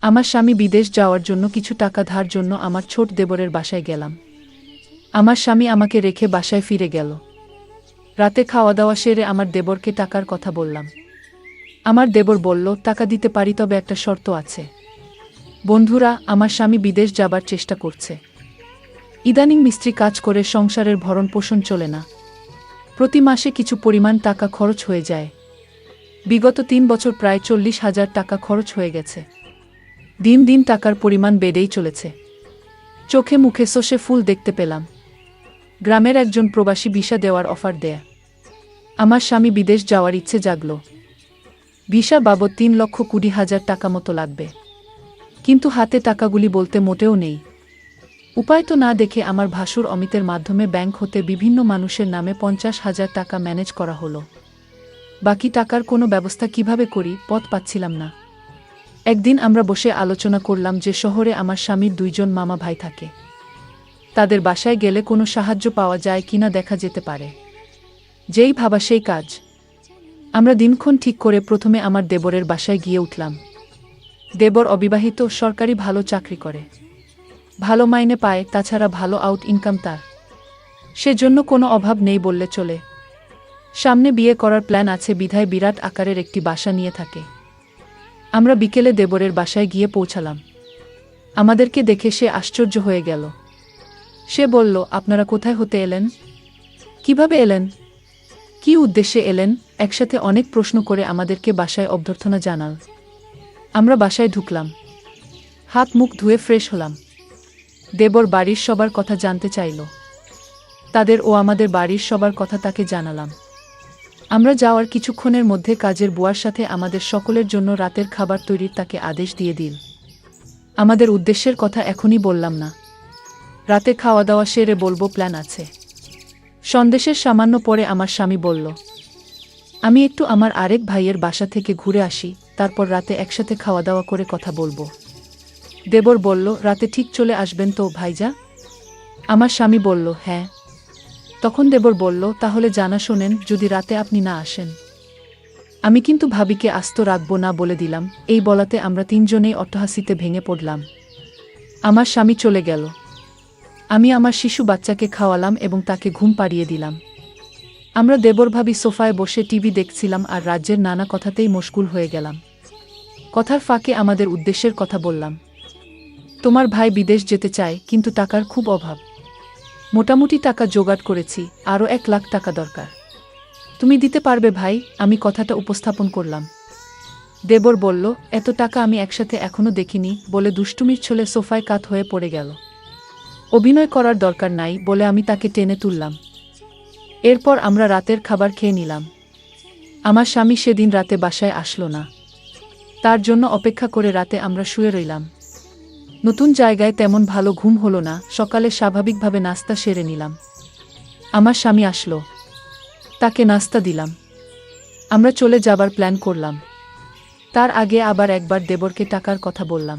আমার স্বামী বিদেশ যাওয়ার জন্য কিছু টাকা ধার জন্য আমার ছোট দেবরের বাসায় গেলাম। আমার স্বামী আমাকে রেখে বাসায় ফিরে গেল। রাতে খাওয়া দাওয়া সেরে আমার দেবরকে টাকার কথা বললাম। আমার দেবর বলল, টাকা দিতে পারি, তবে একটা শর্ত আছে। বন্ধুরা, আমার স্বামী বিদেশ যাবার চেষ্টা করছে। ইদানিং মিস্ত্রি কাজ করে সংসারের ভরণ পোষণ চলে না। প্রতি মাসে কিছু পরিমাণ টাকা খরচ হয়ে যায়। বিগত 3 বছর প্রায় 40,000 টাকা খরচ হয়ে গেছে। দিন দিন টাকার পরিমাণ বেড়েই চলেছে। চোখে মুখে শোষে ফুল দেখতে পেলাম। গ্রামের একজন প্রবাসী ভিসা দেওয়ার অফার দেয়া। আমার স্বামী বিদেশ যাওয়ার ইচ্ছে জাগল। ভিসা বাবদ 3,20,000 টাকা মতো লাগবে, কিন্তু হাতে টাকাগুলি বলতে মোটেও নেই। উপায় তো না দেখে আমার ভাসুর অমিতের মাধ্যমে ব্যাংক হতে বিভিন্ন মানুষের নামে 50,000 টাকা ম্যানেজ করা হলো। বাকি টাকার কোনো ব্যবস্থা কিভাবে করি, পথ পাচ্ছিলাম না। একদিন আমরা বসে আলোচনা করলাম যে শহরে আমার স্বামীর 2 জন মামা ভাই থাকে। তাদের বাসায় গেলে কোনো সাহায্য পাওয়া যায় কিনা দেখা যেতে পারে। যেই ভাবা সেই কাজ। আমরা দিনক্ষণ ঠিক করে প্রথমে আমার দেবরের বাসায় গিয়ে উঠলাম। দেবর অবিবাহিত, সরকারি ভালো চাকরি করে, ভালো মাইনে পায়, তাছাড়া ভালো আউট ইনকাম তার। সেজন্য কোনো অভাব নেই বললে চলে। সামনে বিয়ে করার প্ল্যান আছে বিধায় বিরাট আকারের একটি বাসা নিয়ে থাকে। আমরা বিকেলে দেবরের বাসায় গিয়ে পৌঁছালাম। আমাদেরকে দেখে সে আশ্চর্য হয়ে গেল। সে বলল, আপনারা কোথায় হতে এলেন? কিভাবে এলেন? কি উদ্দেশ্যে এলেন? একসাথে অনেক প্রশ্ন করে আমাদেরকে বাসায় অভ্যর্থনা জানাল। আমরা বাসায় ঢুকলাম, হাত মুখ ধুয়ে ফ্রেশ হলাম। দেবর বাড়ির সবার কথা জানতে চাইল। তাদের ও আমাদের বাড়ির সবার কথা তাকে জানালাম। আমরা যাওয়ার কিছুক্ষণের মধ্যে কাজের বুয়ার সাথে আমাদের সকলের জন্য রাতের খাবার তৈরির তাকে আদেশ দিয়ে দিল। আমাদের উদ্দেশ্যের কথা এখনই বললাম না, রাতে খাওয়া দাওয়া সেরে বলবো, প্ল্যান আছে। সন্দেশের সামান্য পরে আমার স্বামী বলল, আমি একটু আমার আরেক ভাইয়ের বাসা থেকে ঘুরে আসি, তারপর রাতে একসাথে খাওয়া দাওয়া করে কথা বলবো। দেবর বলল, রাতে ঠিক চলে আসবেন তো ভাইজা? আমার স্বামী বলল, হ্যাঁ। তখন দেবর বলল, তাহলে জানা শোনেন, যদি রাতে আপনি না আসেন, আমি কিন্তু ভাবিকে আস্ত রাখবো না বলে দিলাম। এই বলাতে আমরা 3 জনেই অট্টহাসিতে ভেঙে পড়লাম। আমার স্বামী চলে গেল। আমি আমার শিশু বাচ্চাকে খাওয়ালাম এবং তাকে ঘুম পাড়িয়ে দিলাম। আমরা দেবর ভাবি সোফায় বসে টিভি দেখছিলাম আর রাজ্যের নানা কথাতেই মশগুল হয়ে গেলাম। কথার ফাঁকে আমাদের উদ্দেশ্যের কথা বললাম। তোমার ভাই বিদেশ যেতে চায়, কিন্তু টাকার খুব অভাব। মোটামুটি টাকা জোগাড় করেছি, আরও 1 লাখ টাকা দরকার। তুমি দিতে পারবে ভাই? আমি কথাটা উপস্থাপন করলাম। দেবর বলল, এত টাকা আমি একসাথে এখনো দেখিনি বলে দুষ্টুমির ছলে সোফায় কাত হয়ে পড়ে গেল। অভিনয় করার দরকার নাই বলে আমি তাকে টেনে তুললাম। এরপর আমরা রাতের খাবার খেয়ে নিলাম। আমার স্বামী সেদিন রাতে বাসায় আসলো না। তার জন্য অপেক্ষা করে রাতে আমরা শুয়ে রইলাম। নতুন জায়গায় তেমন ভালো ঘুম হলো না। সকালে স্বাভাবিকভাবে নাস্তা সেরে নিলাম। আমার স্বামী আসলো, তাকে নাস্তা দিলাম। আমরা চলে যাবার প্ল্যান করলাম। তার আগে আবার একবার দেবরকে টাকার কথা বললাম।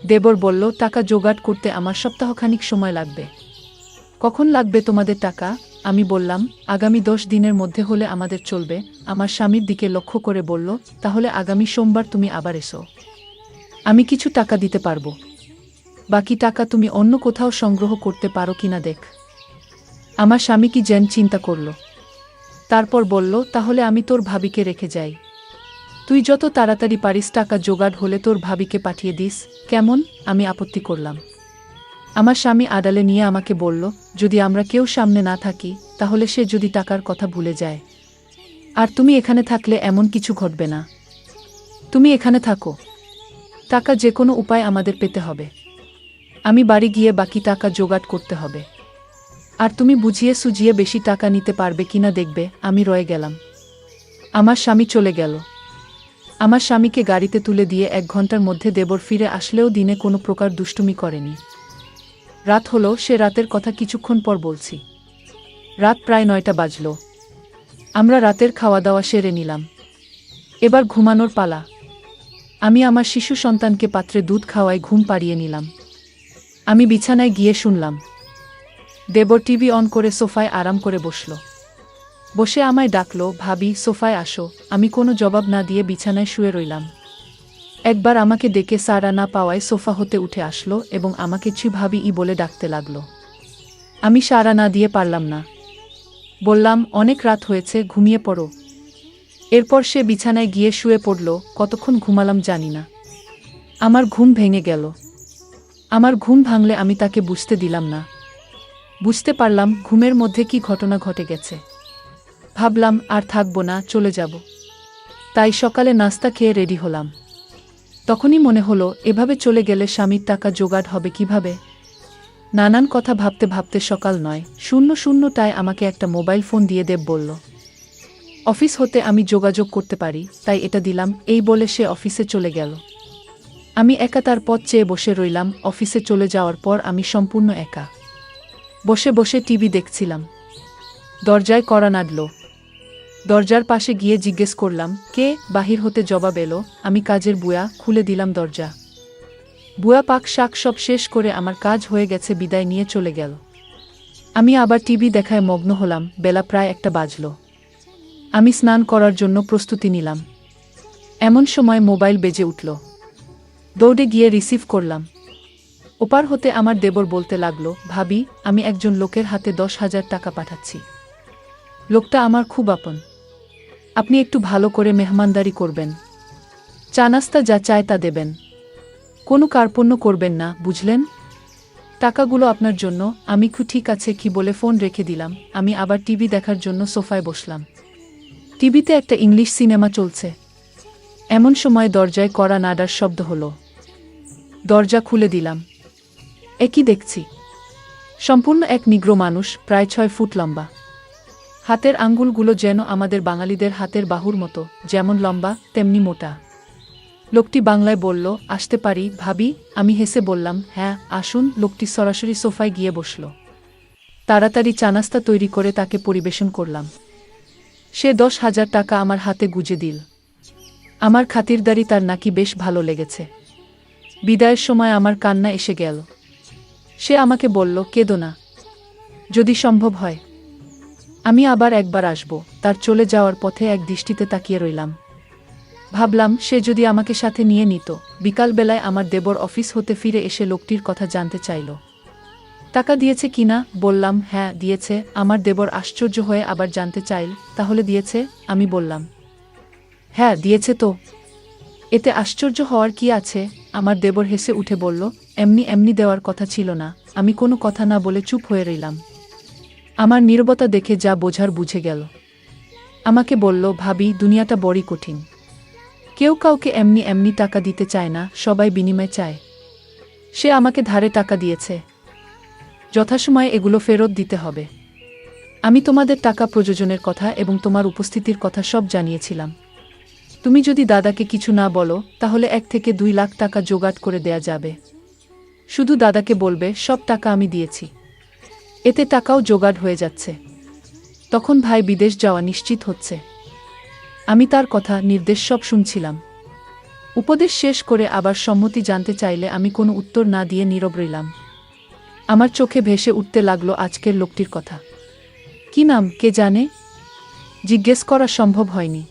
দেবর বলল, টাকা জোগাড় করতে আমার সপ্তাহখানিক সময় লাগবে। কখন লাগবে তোমাদের টাকা? আমি বললাম, আগামী 10 দিনের মধ্যে হলে আমাদের চলবে। আমার স্বামীর দিকে লক্ষ্য করে বলল, তাহলে আগামী সোমবার তুমি আবার এসো, আমি কিছু টাকা দিতে পারবো। বাকি টাকা তুমি অন্য কোথাও সংগ্রহ করতে পারো কিনা দেখ। আমার স্বামী কি যেন চিন্তা করল, তারপর বলল, তাহলে আমি তোর ভাবিকে রেখে যাই। তুই যত তাড়াতাড়ি পারিস টাকা জোগাড় হলে তোর ভাবিকে পাঠিয়ে দিস, কেমন? আমি আপত্তি করলাম। আমার স্বামী আড়ালে নিয়ে আমাকে বলল, যদি আমরা কেউ সামনে না থাকি, তাহলে সে যদি টাকার কথা ভুলে যায়। আর তুমি এখানে থাকলে এমন কিছু ঘটবে না। তুমি এখানে থাকো, টাকা যে কোনো উপায় আমাদের পেতে হবে। আমি বাড়ি গিয়ে বাকি টাকা জোগাড় করতে হবে। আর তুমি বুঝিয়ে সুঝিয়ে বেশি টাকা নিতে পারবে কিনা দেখবে। আমি রয়ে গেলাম। আমার স্বামী চলে গেল। আমার স্বামীকে গাড়িতে তুলে দিয়ে 1 ঘন্টার মধ্যে দেবর ফিরে আসলেও দিনে কোনো প্রকার দুষ্টুমি করেনি। রাত হলো, সে রাতের কথা কিছুক্ষণ পর বলছি। রাত প্রায় 9টা বাজল। আমরা রাতের খাওয়া দাওয়া সেরে নিলাম। এবার ঘুমানোর পালা। আমি আমার শিশু সন্তানকে পাত্রে দুধ খাওয়াই ঘুম পাড়িয়ে নিলাম। আমি বিছানায় গিয়ে শুনলাম দেবর টিভি অন করে সোফায় আরাম করে বসল। বসে আমায় ডাকলো, ভাবি সোফায় আসো। আমি কোনো জবাব না দিয়ে বিছানায় শুয়ে রইলাম। একবার আমাকে ডেকে সাড়া না পাওয়ায় সোফা হতে উঠে আসলো এবং আমাকে ছি ভাবি বলে ডাকতে লাগলো। আমি সাড়া না দিয়ে পারলাম না। বললাম, অনেক রাত হয়েছে, ঘুমিয়ে পড়ো। এরপর সে বিছানায় গিয়ে শুয়ে পড়ল। কতক্ষণ ঘুমালাম জানি না। আমার ঘুম ভেঙে গেল। আমার ঘুম ভাঙলে আমি তাকে বুঝতে দিলাম না। বুঝতে পারলাম ঘুমের মধ্যে কি ঘটনা ঘটে গেছে। ভাবলাম আর থাকবো না, চলে যাব। তাই সকালে নাস্তা খেয়ে রেডি হলাম। তখনই মনে হলো, এভাবে চলে গেলে স্বামীর টাকা জোগাড় হবে কিভাবে। নানান কথা ভাবতে ভাবতে সকাল ৯:০০টায় আমাকে একটা মোবাইল ফোন দিয়ে দেব বলল। অফিস হতে আমি যোগাযোগ করতে পারি, তাই এটা দিলাম। এই বলে সে অফিসে চলে গেল। আমি একা তার পথ চেয়ে বসে রইলাম। অফিসে চলে যাওয়ার পর আমি সম্পূর্ণ একা বসে বসে টিভি দেখছিলাম। দরজায় কড়া নাড়ল। দরজার পাশে গিয়ে জিজ্ঞেস করলাম, কে? বাহির হতে জবাব এলো, আমি কাজের বুয়া। খুলে দিলাম দরজা। বুয়া পাক শাক সব শেষ করে আমার কাজ হয়ে গেছে বিদায় নিয়ে চলে গেল। আমি আবার টিভি দেখায় মগ্ন হলাম। বেলা প্রায় ১টা বাজল। আমি স্নান করার জন্য প্রস্তুতি নিলাম। এমন সময় মোবাইল বেজে উঠল। দৌড়ে গিয়ে রিসিভ করলাম। ওপার হতে আমার দেবর বলতে লাগলো, ভাবি, আমি একজন লোকের হাতে ১০,০০০ টাকা পাঠাচ্ছি। লোকটা আমার খুব আপন। আপনি একটু ভালো করে মেহমানদারি করবেন। চা নাস্তা যা চায় তা দেবেন। কোনো কার্পণ্য করবেন না, বুঝলেন? টাকাগুলো আপনার জন্য। আমি ঠিক আছে কি বলে ফোন রেখে দিলাম। আমি আবার টিভি দেখার জন্য সোফায় বসলাম। টিভিতে একটা ইংলিশ সিনেমা চলছে। এমন সময় দরজায় কড়া নাড়ার শব্দ হলো। দরজা খুলে দিলাম। একই দেখছি। সম্পূর্ণ এক নিগ্রো মানুষ, প্রায় ৬ ফুট লম্বা। হাতের আঙ্গুলগুলো যেন আমাদের বাঙালিদের হাতের বাহুর মতো, যেমন লম্বা তেমনি মোটা। লোকটি বাংলায় বলল, আসতে পারি ভাবি? আমি হেসে বললাম, হ্যাঁ আসুন। লোকটি সরাসরি সোফায় গিয়ে বসল। তাড়াতাড়ি চা নাস্তা তৈরি করে তাকে পরিবেশন করলাম। সে ১০,০০০ টাকা আমার হাতে গুজে দিল। আমার খাতিরদারি তার নাকি বেশ ভালো লেগেছে। বিদায়ের সময় আমার কান্না এসে গেল। সে আমাকে বলল, কেঁদো না, যদি সম্ভব হয়। আমি আবার একবার আসব। তার চলে যাওয়ার পথে এক দৃষ্টিতে তাকিয়ে রইলাম। ভাবলাম, সে যদি আমাকে সাথে নিয়ে নিত। বিকালবেলায় আমার দেবর অফিস হতে ফিরে এসে লোকটির কথা জানতে চাইল। টাকা দিয়েছে কিনা? বললাম, হ্যাঁ দিয়েছে। আমার দেবর আশ্চর্য হয়ে আবার জানতে চাইল, তাহলে দিয়েছে? আমি বললাম, হ্যাঁ দিয়েছে তো। এতে আশ্চর্য হওয়ার কি আছে? আমার দেবর হেসে উঠে বলল, এমনি এমনি দেওয়ার কথা ছিল না। আমি কোনো কথা না বলে চুপ হয়ে রইলাম। আমার নীরবতা দেখে যা বোঝার বুঝে গেল। আমাকে বলল, ভাবি, দুনিয়াটা বড়ই কঠিন। কেউ কাউকে এমনি এমনি টাকা দিতে চায় না, সবাই বিনিময় চায়। সে আমাকে ধারে টাকা দিয়েছে। যথাসময়ে এগুলো ফেরত দিতে হবে। আমি তোমাদের টাকা প্রযোজনের কথা এবং তোমার উপস্থিতির কথা সব জানিয়েছিলাম। তুমি যদি দাদাকে কিছু না বলো, তাহলে ১ থেকে ২ লাখ টাকা জোগাড় করে দেয়া যাবে। শুধু দাদাকে বলবে সব টাকা আমি দিয়েছি। এতে টাকাও জোগাড় হয়ে যাচ্ছে। তখন ভাই বিদেশ যাওয়া নিশ্চিত হচ্ছে। আমি তার কথা নির্দেশ সব শুনছিলাম। উপদেশ শেষ করে আবার সম্মতি জানতে চাইলে আমি কোনো উত্তর না দিয়ে নীরব রইলাম। আমার চোখে ভেসে উঠতে লাগলো আজকের লোকটির কথা। কি নাম কে জানে? জিজ্ঞেস করা সম্ভব হয়নি।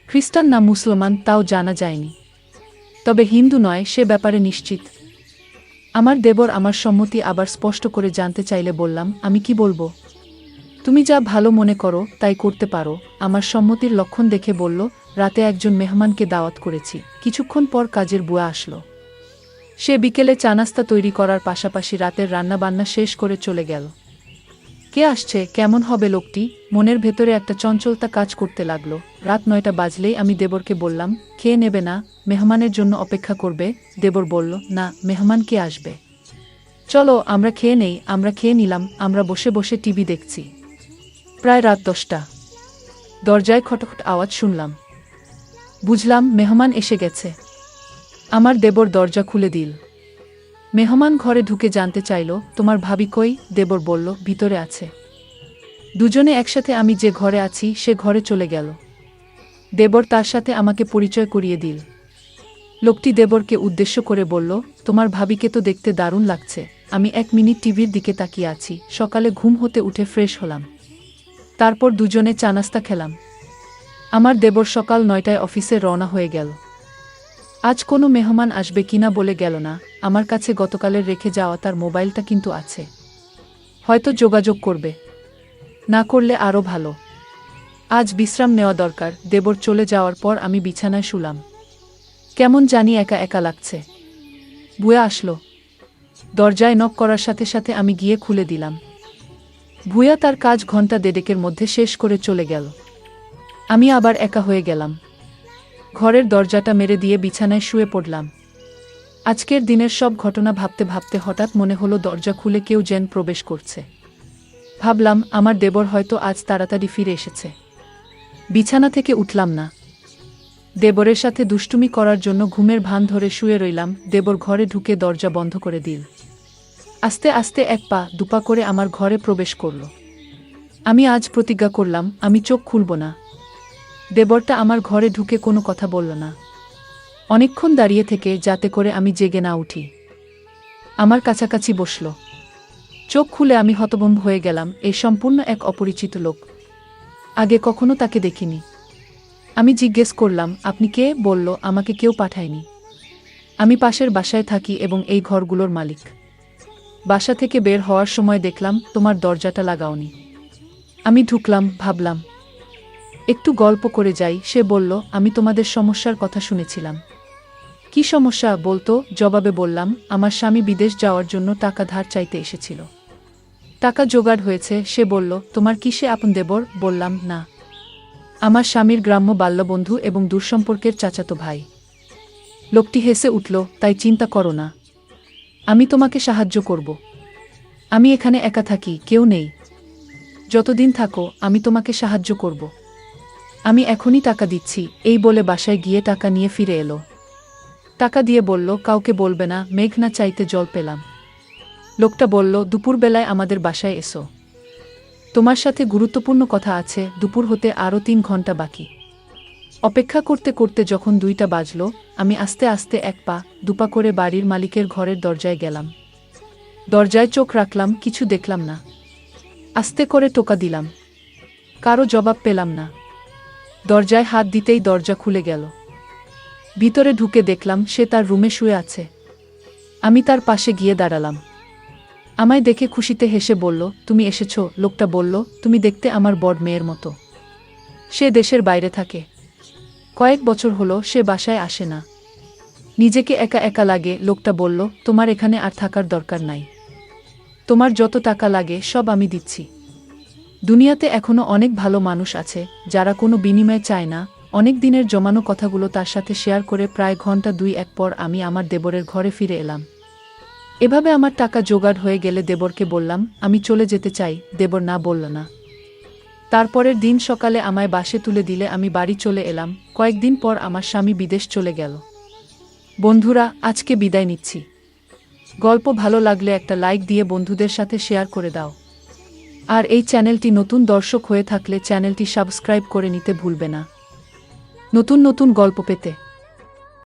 খ্রিস্টান না মুসলমান তাও জানা যায়নি। তবে হিন্দু নয় সে ব্যাপারে নিশ্চিত। আমার দেবর আমার সম্মতি আবার স্পষ্ট করে জানতে চাইলে বললাম, আমি কি বলবো? তুমি যা ভালো মনে করো তাই করতে পারো। আমার সম্মতির লক্ষণ দেখে বলল, রাতে একজন মেহমানকে দাওয়াত করেছি। কিছুক্ষণ পর কাজের বুয়া আসলো। সে বিকেলে চা নাস্তা তৈরি করার পাশাপাশি রাতের রান্নাবান্না শেষ করে চলে গেল। কে আসছে, কেমন হবে লোকটি? মনের ভেতরে একটা চঞ্চলতা কাজ করতে লাগলো। রাত ৯টা বাজলেই আমি দেবরকে বললাম, খেয়ে নেবে না? মেহমানের জন্য অপেক্ষা করবে? দেবর বলল, না, মেহমান কে আসবে? চলো আমরা খেয়ে নেই। আমরা খেয়ে নিলাম। আমরা বসে বসে টিভি দেখছি। প্রায় রাত ১০টা। দরজায় খটখট আওয়াজ শুনলাম। বুঝলাম মেহমান এসে গেছে। আমার দেবর দরজা খুলে দিল। মেহমান ঘরে ঢুকে জানতে চাইল, তোমার ভাবি কই? দেবর বলল, ভিতরে আছে। দুজনে একসাথে আমি যে ঘরে আছি সে ঘরে চলে গেল। দেবর তার সাথে আমাকে পরিচয় করিয়ে দিল। লোকটি দেবরকে উদ্দেশ্য করে বলল, তোমার ভাবিকে তো দেখতে দারুণ লাগছে। আমি ১ মিনিট টিভির দিকে তাকিয়ে আছি। সকালে ঘুম হতে উঠে ফ্রেশ হলাম। তারপর দুজনে চা নাস্তা খেলাম। আমার দেবর সকাল ৯টায় অফিসে রওনা হয়ে গেল। আজ কোনো মেহমান আসবে কিনা বলে গেল না, আমার কাছে গতকালের রেখে যাওয়া তার মোবাইলটা কিন্তু আছে। হয়তো যোগাযোগ করবে, না করলে আরও ভালো। আজ বিশ্রাম নেওয়া দরকার। দেবর চলে যাওয়ার পর আমি বিছানায় শুলাম। কেমন জানি একা একা লাগছে। ভুয়া আসলো। দরজায় নক করার সাথে সাথে আমি গিয়ে খুলে দিলাম। ভুয়া তার কাজ ঘন্টা দেড়েকের মধ্যে শেষ করে চলে গেল। আমি আবার একা হয়ে গেলাম। ঘরের দরজাটা মেরে দিয়ে বিছানায় শুয়ে পড়লাম। আজকের দিনের সব ঘটনা ভাবতে ভাবতে হঠাৎ মনে হলো দরজা খুলে কেউ যেন প্রবেশ করছে। ভাবলাম আমার দেবর হয়তো আজ তাড়াতাড়ি ফিরে এসেছে। বিছানা থেকে উঠলাম না। দেবরের সাথে দুষ্টুমি করার জন্য ঘুমের ভান ধরে শুয়ে রইলাম। দেবর ঘরে ঢুকে দরজা বন্ধ করে দিল। আস্তে আস্তে এক পা দুপা করে আমার ঘরে প্রবেশ করল। আমি আজ প্রতিজ্ঞা করলাম আমি চোখ খুলব না। দেবরটা আমার ঘরে ঢুকে কোনো কথা বলল না। অনেকক্ষণ দাঁড়িয়ে থেকে যাতে করে আমি জেগে না উঠি। আমার কাছাকাছি বসল। চোখ খুলে আমি হতভম্ব হয়ে গেলাম। এই সম্পূর্ণ এক অপরিচিত লোক। আগে কখনো তাকে দেখিনি। আমি জিজ্ঞেস করলাম আপনি কে? বলল আমাকে কেউ পাঠায়নি। আমি পাশের বাসায় থাকি এবং এই ঘরগুলোর মালিক। বাসা থেকে বের হওয়ার সময় দেখলাম তোমার দরজাটা লাগাওনি। আমি ঢুকলাম, ভাবলাম একটু গল্প করে যাই। সে বলল আমি তোমাদের সমস্যার কথা শুনেছিলাম। কি সমস্যা বলতো? জবাবে বললাম আমার স্বামী বিদেশ যাওয়ার জন্য টাকা ধার চাইতে এসেছিল। টাকা জোগাড় হয়েছে। সে বলল তোমার কি সে আপন দেবর? বললাম না, আমার স্বামীর গ্রাম্য বাল্যবন্ধু এবং দূরসম্পর্কের চাচাতো ভাই। লোকটি হেসে উঠল, তাই চিন্তা করো না, আমি তোমাকে সাহায্য করব। আমি এখানে একা থাকি, কেউ নেই। যতদিন থাকো আমি তোমাকে সাহায্য করব। আমি এখনই টাকা দিচ্ছি। এই বলে বাসায় গিয়ে টাকা নিয়ে ফিরে এলো। টাকা দিয়ে বলল কাউকে বলবে না, মেঘ না চাইতে জল পেলাম। লোকটা বলল দুপুরবেলায় আমাদের বাসায় এসো, তোমার সাথে গুরুত্বপূর্ণ কথা আছে। দুপুর হতে আরও 3 ঘন্টা বাকি। অপেক্ষা করতে করতে যখন 2টা বাজল, আমি আস্তে আস্তে এক পা দুপা করে বাড়ির মালিকের ঘরের দরজায় গেলাম। দরজায় চোখ রাখলাম, কিছু দেখলাম না। আস্তে করে টোকা দিলাম, কারো জবাব পেলাম না। দরজায় হাত দিতেই দরজা খুলে গেল। ভিতরে ঢুকে দেখলাম সে তার রুমে শুয়ে আছে। আমি তার পাশে গিয়ে দাঁড়ালাম। আমায় দেখে খুশিতে হেসে বলল তুমি এসেছ। লোকটা বলল তুমি দেখতে আমার বড় মেয়ের মতো। সে দেশের বাইরে থাকে। কয়েক বছর হলো সে বাসায় আসে না। নিজেকে একা একা লাগে। লোকটা বলল তোমার এখানে আর থাকার দরকার নাই। তোমার যত টাকা লাগে সব আমি দিচ্ছি। দুনিয়াতে এখনো অনেক ভালো মানুষ আছে যারা কোনো বিনিময় চায় না। অনেক দিনের জমানো কথাগুলো তার সাথে শেয়ার করে প্রায় ঘন্টা 2-1 পর আমি আমার দেবরের ঘরে ফিরে এলাম। এভাবে আমার টাকা জোগাড় হয়ে গেলে দেবরকে বললাম আমি চলে যেতে চাই। দেবর না বলল না। তারপরের দিন সকালে আমায় বাসে তুলে দিলে আমি বাড়ি চলে এলাম। কয়েকদিন পর আমার স্বামী বিদেশ চলে গেল। বন্ধুরা, আজকে বিদায় নিচ্ছি। গল্প ভালো লাগলে একটা লাইক দিয়ে বন্ধুদের সাথে শেয়ার করে দাও। আর এই চ্যানেলটি নতুন দর্শক হয়ে থাকলে চ্যানেলটি সাবস্ক্রাইব করে নিতে ভুলবে না, নতুন নতুন গল্প পেতে।